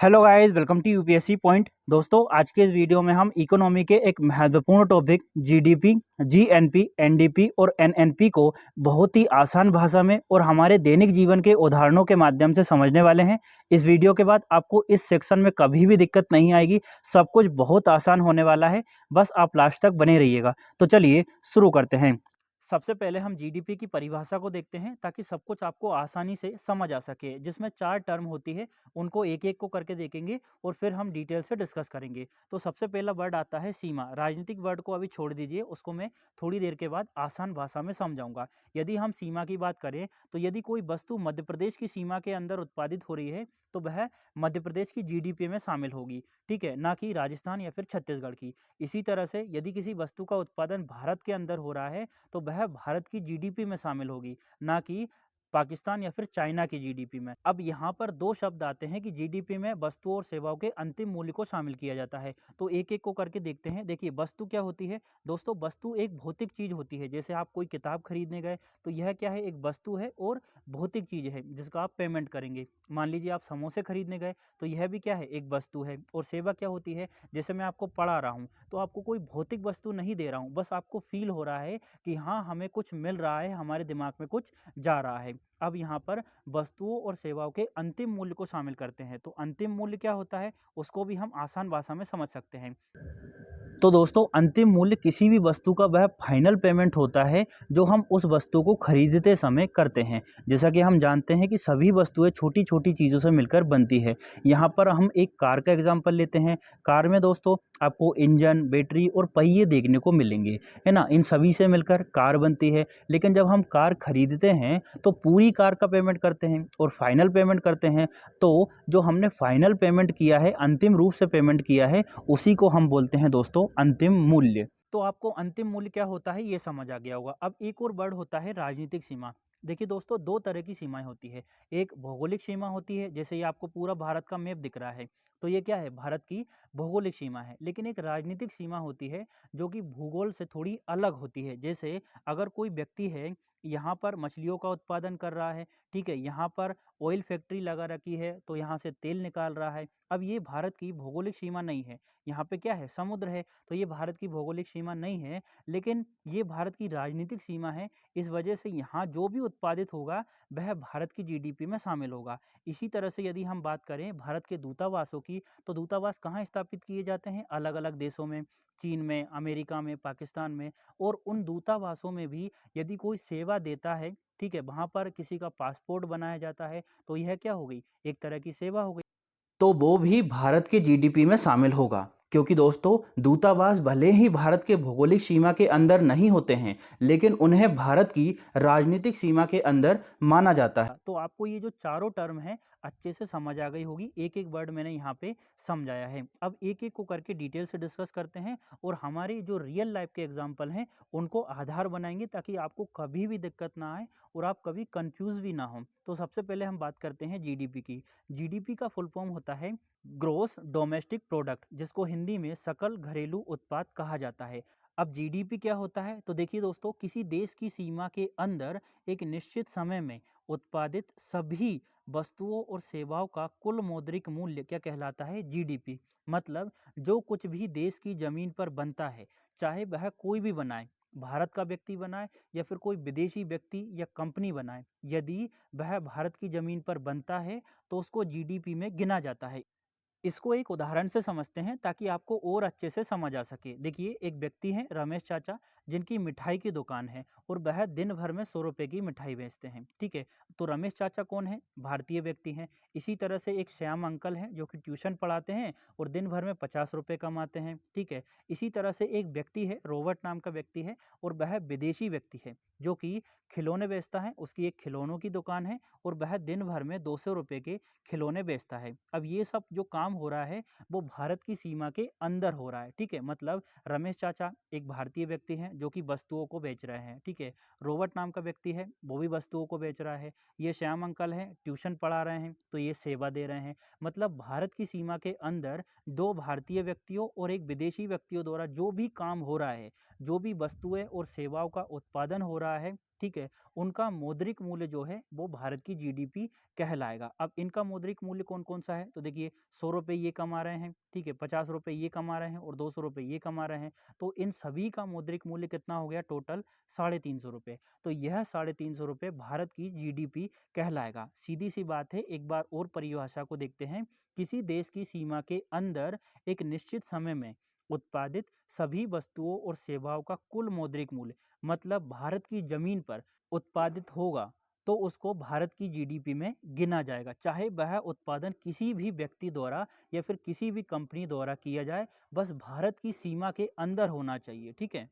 Hello guys, welcome to UPSC point. दोस्तों, आज के इस वीडियो में हम इकोनॉमी के एक महत्वपूर्ण टॉपिक जीडीपी, जीएनपी, एनडीपी और एनएनपी को बहुत ही आसान भाषा में और हमारे दैनिक जीवन के उदाहरणों के माध्यम से समझने वाले हैं। इस वीडियो के बाद आपको इस सेक्शन में कभी भी दिक्कत नहीं आएगी। सब कुछ बहुत आसान होने वाला है, बस आप लास्ट तक बने रहिएगा। तो चलिए शुरू करते हैं। सबसे पहले हम जीडीपी की परिभाषा को देखते हैं ताकि सब कुछ आपको आसानी से समझ आ सके। जिसमें 4 टर्म होती है, उनको एक एक को करके देखेंगे और फिर हम डिटेल से डिस्कस करेंगे। तो सबसे पहला वर्ड आता है सीमा। राजनीतिक वर्ड को अभी छोड़ दीजिए, उसको मैं थोड़ी देर के बाद आसान भाषा में समझाऊंगा। यदि हम सीमा की बात करें तो यदि कोई वस्तु मध्य प्रदेश की सीमा के अंदर उत्पादित हो रही है तो वह मध्य प्रदेश की जीडीपी में शामिल होगी, ठीक है, ना कि राजस्थान या फिर छत्तीसगढ़ की। इसी तरह से यदि किसी वस्तु का उत्पादन भारत के अंदर हो रहा है तो वह भारत की जीडीपी में शामिल होगी, ना कि पाकिस्तान या फिर चाइना की जीडीपी में। अब यहाँ पर दो शब्द आते हैं कि जीडीपी में वस्तुओं और सेवाओं के अंतिम मूल्य को शामिल किया जाता है। तो एक एक को करके देखते हैं। देखिए, वस्तु क्या होती है दोस्तों? वस्तु एक भौतिक चीज होती है। जैसे आप कोई किताब खरीदने गए तो यह क्या है? एक वस्तु है और भौतिक चीज है जिसका आप पेमेंट करेंगे। मान लीजिए आप समोसे खरीदने गए तो यह भी क्या है? एक वस्तु है। और सेवा क्या होती है? जैसे मैं आपको पढ़ा रहा हूँ तो आपको कोई भौतिक वस्तु नहीं दे रहा हूँ, बस आपको फील हो रहा है कि हाँ, हमें कुछ मिल रहा है, हमारे दिमाग में कुछ जा रहा है। अब यहाँ पर वस्तुओं और सेवाओं के अंतिम मूल्य को शामिल करते हैं। तो अंतिम मूल्य क्या होता है उसको भी हम आसान भाषा में समझ सकते हैं। तो दोस्तों, अंतिम मूल्य किसी भी वस्तु का वह फाइनल पेमेंट होता है जो हम उस वस्तु को खरीदते समय करते हैं। जैसा कि हम जानते हैं कि सभी वस्तुएं छोटी छोटी चीज़ों से मिलकर बनती है। यहाँ पर हम एक कार का एग्जांपल लेते हैं। कार में दोस्तों आपको इंजन, बैटरी और पहिए देखने को मिलेंगे, है ना। इन सभी से मिलकर कार बनती है। लेकिन जब हम कार खरीदते हैं तो पूरी कार का पेमेंट करते हैं और फाइनल पेमेंट करते हैं। तो जो हमने फाइनल पेमेंट किया है, अंतिम रूप से पेमेंट किया है, उसी को हम बोलते हैं दोस्तों अंतिम मूल्य। तो आपको अंतिम मूल्य क्या होता है ये समझ आ गया होगा। अब एक और वर्ड होता है राजनीतिक सीमा। देखिए दोस्तों, दो तरह की सीमाएं होती है। एक भौगोलिक सीमा होती है, जैसे ये आपको पूरा भारत का मैप दिख रहा है तो ये क्या है? भारत की भौगोलिक सीमा है। लेकिन एक राजनीतिक सीमा होती है जो कि भूगोल से थोड़ी अलग होती है। जैसे अगर कोई व्यक्ति है, यहाँ पर मछलियों का उत्पादन कर रहा है, ठीक है, यहाँ पर ऑयल फैक्ट्री लगा रखी है तो यहाँ से तेल निकाल रहा है। अब ये भारत की भौगोलिक सीमा नहीं है। यहाँ पे क्या है? समुद्र है। तो ये भारत की भौगोलिक सीमा नहीं है, लेकिन ये भारत की राजनीतिक सीमा है। इस वजह से यहाँ जो भी उत्पादित होगा वह भारत की जीडीपी में शामिल होगा। इसी तरह से यदि हम बात करें भारत के दूतावासों की, तो दूतावास कहाँ स्थापित किए जाते हैं? अलग अलग देशों में, चीन में, अमेरिका में, पाकिस्तान में। और उन दूतावासों में भी यदि कोई सेवा देता है, ठीक है, वहाँ पर किसी का पासपोर्ट बनाया जाता है तो यह क्या हो गई? एक तरह की सेवा हो गई। तो वो भी भारत के जीडीपी में शामिल होगा। क्योंकि दोस्तों, दूतावास भले ही भारत के भौगोलिक सीमा के अंदर नहीं होते हैं, लेकिन उन्हें भारत की राजनीतिक सीमा के अंदर माना जाता है। तो आपको ये जो चारों टर्म है अच्छे से समझ आ गई होगी। एक एक वर्ड मैंने यहाँ पे समझाया है। अब एक एक को करके डिटेल से डिस्कस करते हैं और हमारी जो रियल लाइफ के एग्जाम्पल हैं उनको आधार बनाएंगे ताकि आपको कभी भी दिक्कत ना आए और आप कभी कंफ्यूज भी ना हो। तो सबसे पहले हम बात करते हैं जीडीपी की। जीडीपी का फुल फॉर्म होता है ग्रोस डोमेस्टिक प्रोडक्ट, जिसको हिंदी में सकल घरेलू उत्पाद कहा जाता है। अब जीडीपी क्या होता है? तो देखिए दोस्तों, किसी देश की सीमा के अंदर एक निश्चित समय में उत्पादित सभी वस्तुओं और सेवाओं का कुल मौद्रिक मूल्य क्या कहलाता है? जीडीपी। मतलब जो कुछ भी देश की जमीन पर बनता है, चाहे वह कोई भी बनाए, भारत का व्यक्ति बनाए या फिर कोई विदेशी व्यक्ति या कंपनी बनाए, यदि वह भारत की जमीन पर बनता है तो उसको जीडीपी में गिना जाता है। इसको एक उदाहरण से समझते हैं ताकि आपको और अच्छे से समझ आ सके। देखिए, एक व्यक्ति हैं रमेश चाचा, जिनकी मिठाई की दुकान है और वह दिन भर में 100 रुपए की मिठाई बेचते हैं, ठीक है। तो रमेश चाचा कौन है? भारतीय व्यक्ति हैं। इसी तरह से एक श्याम अंकल हैं जो कि ट्यूशन पढ़ाते हैं और दिन भर में 50 रुपए कमाते हैं, ठीक है। इसी तरह से एक व्यक्ति है, रोबर्ट नाम का व्यक्ति है, और वह विदेशी व्यक्ति है जो कि खिलौने बेचता है। उसकी एक खिलौनों की दुकान है और वह दिन भर में 200 रुपए के खिलौने बेचता है। अब ये सब जो काम हो रहा है वो भारत की सीमा के अंदर हो रहा है, ठीक है। मतलब रमेश चाचा एक भारतीय व्यक्ति हैं जो कि वस्तुओं को बेच रहे हैं, ठीक है। रोबर्ट नाम का व्यक्ति है, वो भी वस्तुओं को बेच रहा है। ये श्याम अंकल हैं, ट्यूशन पढ़ा रहे हैं तो ये सेवा दे रहे हैं। मतलब भारत की सीमा के अंदर दो भारतीय व्यक्तियों और एक विदेशी व्यक्तियों द्वारा जो भी काम हो रहा है, जो भी वस्तुएं और सेवाओं का उत्पादन हो रहा है, ठीक है, उनका मौद्रिक मूल्य जो है वो भारत की जीडीपी कहलाएगा। अब इनका मौद्रिक मूल्य कौन-कौन सा है? तो देखिए ₹100 ये कमा रहे हैं, ठीक है, ₹50 ये कमा रहे हैं और ₹200 ये कमा रहे हैं। तो इन सभी का मौद्रिक मूल्य कितना हो गया टोटल? ₹350। तो यह ₹350 भारत की जीडीपी कहलाएगा। सीधी-सी बात है, एक बार और परिभाषा को देखते हैं। किसी देश की सीमा के अंदर एक निश्चित समय में उत्पादित सभी वस्तुओं और सेवाओं का कुल मौद्रिक मूल्य, मतलब भारत की जमीन पर उत्पादित होगा तो उसको भारत की जीडीपी में गिना जाएगा, चाहे वह उत्पादन किसी भी व्यक्ति द्वारा या फिर किसी भी कंपनी द्वारा किया जाए, बस भारत की सीमा के अंदर होना चाहिए। ठीक है।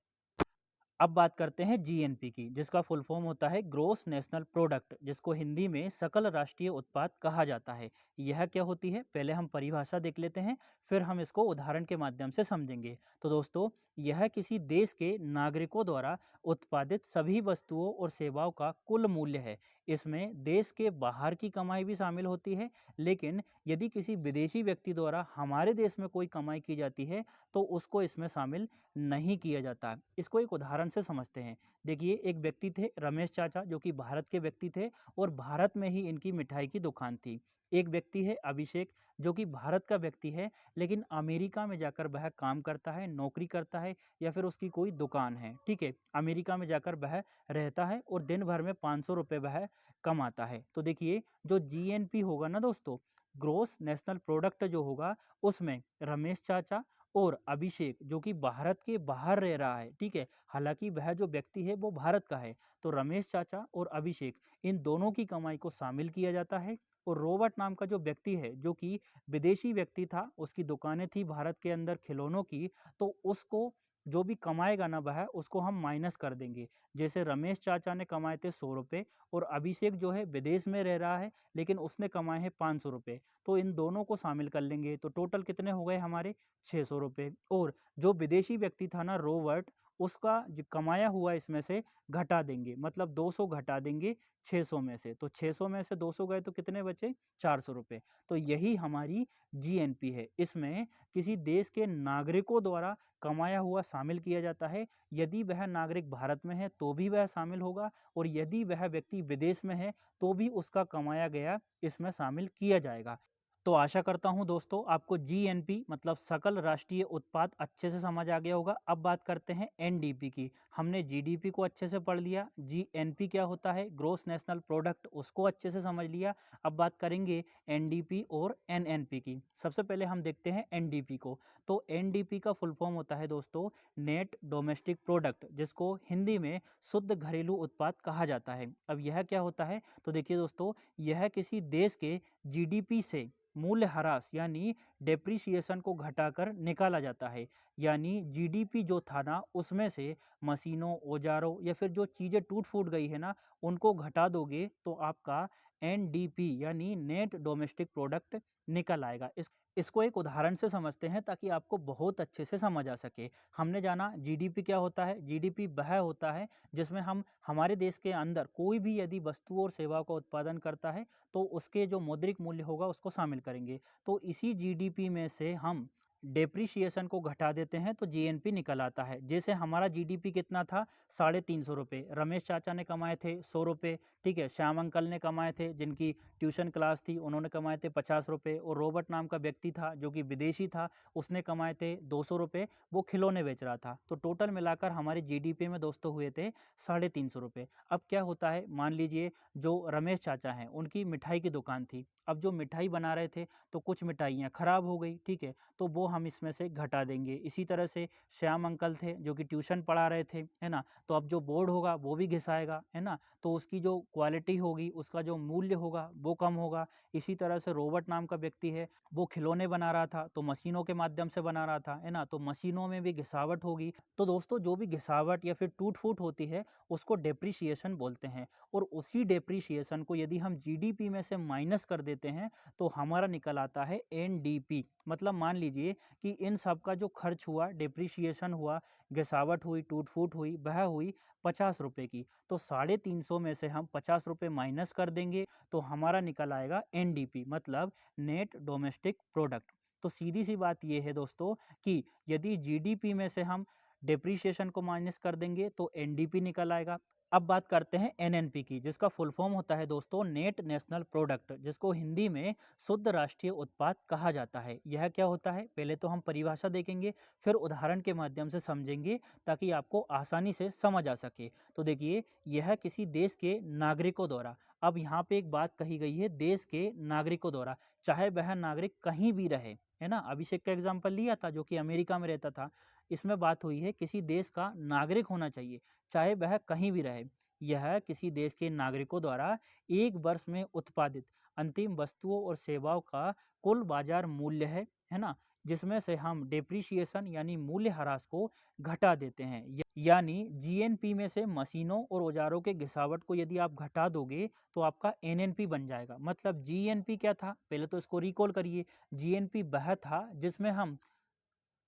अब बात करते हैं जीएनपी की, जिसका फुल फॉर्म होता है ग्रोस नेशनल प्रोडक्ट, जिसको हिंदी में सकल राष्ट्रीय उत्पाद कहा जाता है। यह क्या होती है, पहले हम परिभाषा देख लेते हैं, फिर हम इसको उदाहरण के माध्यम से समझेंगे। तो दोस्तों, यह किसी देश के नागरिकों द्वारा उत्पादित सभी वस्तुओं और सेवाओं का कुल मूल्य है। इसमें देश के बाहर की कमाई भी शामिल होती है, लेकिन यदि किसी विदेशी व्यक्ति द्वारा हमारे देश में कोई कमाई की जाती है तो उसको इसमें शामिल नहीं किया जाता। इसको एक उदाहरण से समझते हैं। देखिए, एक व्यक्ति थे रमेश चाचा, जो कि भारत के व्यक्ति थे और भारत में ही इनकी मिठाई की दुकान थी। एक व्यक्ति है अभिषेक, जो कि भारत का व्यक्ति है, लेकिन अमेरिका में जाकर वह काम करता है, नौकरी करता है या फिर उसकी कोई दुकान है। ठीक है, अमेरिका में जाकर वह रहता है और दिन भर में ₹500 वह कमाता है। तो देखिए, जो जीएनपी होगा ना दोस्तों, ग्रोस नेशनल प्रोडक्ट जो होगा, उसमें रमेश चाचा और अभिषेक, जो कि भारत के बाहर रह रहा है, ठीक है, हालांकि वह जो व्यक्ति है वो भारत का है, तो रमेश चाचा और अभिषेक, इन दोनों की कमाई को शामिल किया जाता है। और रॉबर्ट नाम का जो व्यक्ति है, जो कि विदेशी व्यक्ति था, उसकी दुकानें थी भारत के अंदर खिलौनों की, तो उसको जो भी कमाएगा ना वह, उसको हम माइनस कर देंगे। जैसे रमेश चाचा ने कमाए थे ₹100 और अभिषेक जो है विदेश में रह रहा है, लेकिन उसने कमाए हैं ₹500, तो इन दोनों को शामिल कर लेंगे, तो टोटल कितने हो गए हमारे? ₹600। और जो विदेशी व्यक्ति था ना रॉबर्ट, उसका जो कमाया हुआ इसमें से घटा देंगे, मतलब 200 घटा देंगे 600 में से, तो 600 में से 200 गए तो कितने बचे? ₹400। तो यही हमारी जीएनपी है। इसमें किसी देश के नागरिकों द्वारा कमाया हुआ शामिल किया जाता है। यदि वह नागरिक भारत में है तो भी वह शामिल होगा, और यदि वह व्यक्ति विदेश में है तो भी उसका कमाया गया इसमें शामिल किया जाएगा। तो आशा करता हूं दोस्तों, आपको जीएनपी मतलब सकल राष्ट्रीय उत्पाद अच्छे से समझ आ गया होगा। अब बात करते हैं एनडीपी की। हमने जीडीपी को अच्छे से पढ़ लिया, जीएनपी क्या होता है, ग्रोस नेशनल प्रोडक्ट, उसको अच्छे से समझ लिया। अब बात करेंगे एनडीपी और एनएनपी की। सबसे पहले हम देखते हैं एनडीपी को। तो एनडीपी का फुल फॉर्म होता है दोस्तों नेट डोमेस्टिक प्रोडक्ट, जिसको हिंदी में शुद्ध घरेलू उत्पाद कहा जाता है। अब यह क्या होता है, तो देखिए दोस्तों, यह किसी देश के जीडीपी से मूल्यह्रास यानी डेप्रिसिएशन को घटाकर निकाला जाता है। यानी जीडीपी जो था ना, उसमें से मशीनों, औजारों या फिर जो चीज़ें टूट फूट गई है ना, उनको घटा दोगे तो आपका एनडीपी यानी नेट डोमेस्टिक प्रोडक्ट निकल आएगा। इसको एक उदाहरण से समझते हैं ताकि आपको बहुत अच्छे से समझ आ सके। हमने जाना जीडीपी क्या होता है। जीडीपी वह होता है जिसमें हम हमारे देश के अंदर कोई भी यदि वस्तु और सेवा का उत्पादन करता है तो उसके जो मौद्रिक मूल्य होगा उसको शामिल करेंगे। तो इसी जीडीपी में से हम डेप्रिसिएशन को घटा देते हैं तो जीएनपी निकल आता है। जैसे हमारा जीडीपी कितना था, ₹350। रमेश चाचा ने कमाए थे ₹100, ठीक है। श्याम अंकल ने कमाए थे, जिनकी ट्यूशन क्लास थी, उन्होंने कमाए थे ₹50। और रॉबर्ट नाम का व्यक्ति था जो कि विदेशी था, उसने कमाए थे ₹200, वो खिलौने बेच रहा था। तो टोटल मिलाकर हमारे जीडीपी में दोस्तों हुए थे ₹350। अब क्या होता है, मान लीजिए जो रमेश चाचा हैं उनकी मिठाई की दुकान थी। अब जो मिठाई बना रहे थे तो कुछ मिठाइयाँ खराब हो गई, ठीक है, तो वो हम इसमें से घटा देंगे। इसी तरह से श्याम अंकल थे जो कि ट्यूशन पढ़ा रहे थे, है ना, तो अब जो बोर्ड होगा वो भी घिसाएगा, है ना, तो उसकी जो क्वालिटी होगी, उसका जो मूल्य होगा वो कम होगा। इसी तरह से रॉबर्ट नाम का व्यक्ति है, वो खिलौने बना रहा था तो मशीनों के माध्यम से बना रहा था, है ना, तो मशीनों में भी घिसावट होगी। तो दोस्तों, जो भी घिसावट या फिर टूट फूट होती है उसको डेप्रिसिएशन बोलते हैं। और उसी डेप्रिसिएशन को यदि हम जीडीपी में से माइनस कर देते हैं तो हमारा निकल आता है एनडीपी। मतलब मान लीजिए कि इन सब का जो खर्च हुआ, डेप्रिसिएशन हुआ, घिसावट हुई, टूट फूट हुई, वह हुई ₹50 की। तो 350 में से हम ₹50 माइनस कर देंगे तो हमारा निकल आएगा एनडीपी, मतलब नेट डोमेस्टिक प्रोडक्ट। तो सीधी सी बात यह है दोस्तों कि यदि जीडीपी में से हम डेप्रिसिएशन को माइनस कर देंगे तो एनडीपी निकल आएगा। अब बात करते हैं एनएनपी की, जिसका फुल फॉर्म होता है दोस्तों नेट नेशनल प्रोडक्ट, जिसको हिंदी में शुद्ध राष्ट्रीय उत्पाद कहा जाता है। यह क्या होता है, पहले तो हम परिभाषा देखेंगे, फिर उदाहरण के माध्यम से समझेंगे ताकि आपको आसानी से समझ आ सके। तो देखिए, यह किसी देश के नागरिकों द्वारा, अब यहाँ पे एक बात कही गई है, देश के नागरिकों द्वारा, चाहे वह नागरिक कहीं भी रहे, है ना। अभिषेक का एग्जाम्पल लिया था जो कि अमेरिका में रहता था। इसमें बात हुई है किसी देश का नागरिक होना चाहिए, चाहे वह कहीं भी रहे। यह किसी देश के नागरिकों द्वारा एक वर्ष में उत्पादित अंतिम वस्तुओं और सेवाओं का कुल बाजार मूल्य है ना, जिसमें से हम डेप्रिसिएशन यानी मूल्य ह्रास को घटा देते हैं। यानी जीएनपी में से मशीनों और औजारों के घिसावट को यदि आप घटा दोगे तो आपका एनएनपी बन जाएगा। मतलब जीएनपी क्या था, पहले तो इसको रिकॉल करिए। जीएनपी वह था जिसमें हम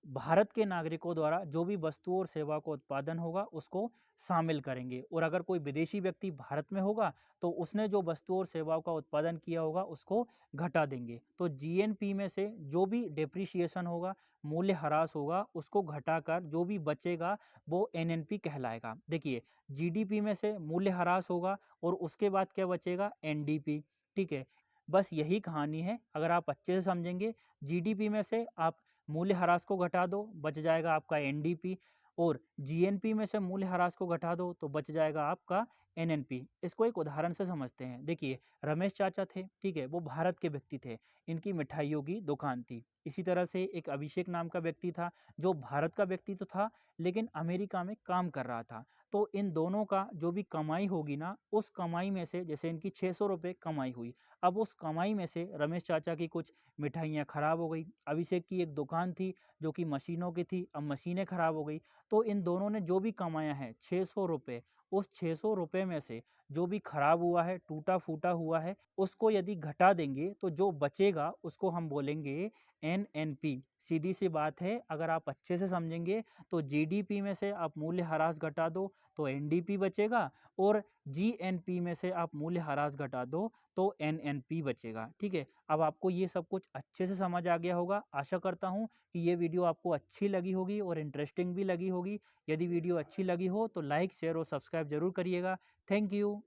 भारत के नागरिकों द्वारा जो भी वस्तुओं और सेवा का उत्पादन होगा उसको शामिल करेंगे, और अगर कोई विदेशी व्यक्ति भारत में होगा तो उसने जो वस्तुओं और सेवाओं का उत्पादन किया होगा उसको घटा देंगे। तो जीएनपी में से जो भी डेप्रिसिएशन होगा, मूल्य ह्रास होगा, उसको घटाकर जो भी बचेगा वो एनएनपी कहलाएगा। देखिए, जीडीपी में से मूल्य ह्रास होगा और उसके बाद क्या बचेगा, एनडीपी। ठीक है, बस यही कहानी है। अगर आप अच्छे से समझेंगे, जीडीपी में से आप मूल्य ह्रास को घटा दो, बच जाएगा आपका एनडीपी, और जीएनपी में से मूल्य ह्रास को घटा दो तो बच जाएगा आपका एनएनपी। इसको एक उदाहरण से समझते हैं। देखिए, रमेश चाचा थे, ठीक है, वो भारत के व्यक्ति थे, इनकी मिठाइयों की दुकान थी। इसी तरह से एक अभिषेक नाम का व्यक्ति था जो भारत का व्यक्ति तो था लेकिन अमेरिका में काम कर रहा था। तो इन दोनों का जो भी कमाई होगी ना, उस कमाई में से, जैसे इनकी 600 रुपये कमाई हुई, अब उस कमाई में से रमेश चाचा की कुछ मिठाइयाँ खराब हो गई, अभिषेक की एक दुकान थी जो कि मशीनों की थी, अब मशीनें खराब हो गई। तो इन दोनों ने जो भी कमाया है 600 रुपये, उस 600 रुपये में से जो भी खराब हुआ है, टूटा फूटा हुआ है, उसको यदि घटा देंगे तो जो बचेगा उसको हम बोलेंगे एनएनपी। सीधी सी बात है, अगर आप अच्छे से समझेंगे तो जीडीपी में से आप मूल्य ह्रास घटा दो तो एनडीपी बचेगा, और जीएनपी में से आप मूल्य ह्रास घटा दो तो एनएनपी बचेगा। ठीक है, अब आपको ये सब कुछ अच्छे से समझ आ गया होगा। आशा करता हूँ कि ये वीडियो आपको अच्छी लगी होगी और इंटरेस्टिंग भी लगी होगी। यदि वीडियो अच्छी लगी हो तो लाइक, शेयर और सब्सक्राइब जरूर करिएगा। Thank you.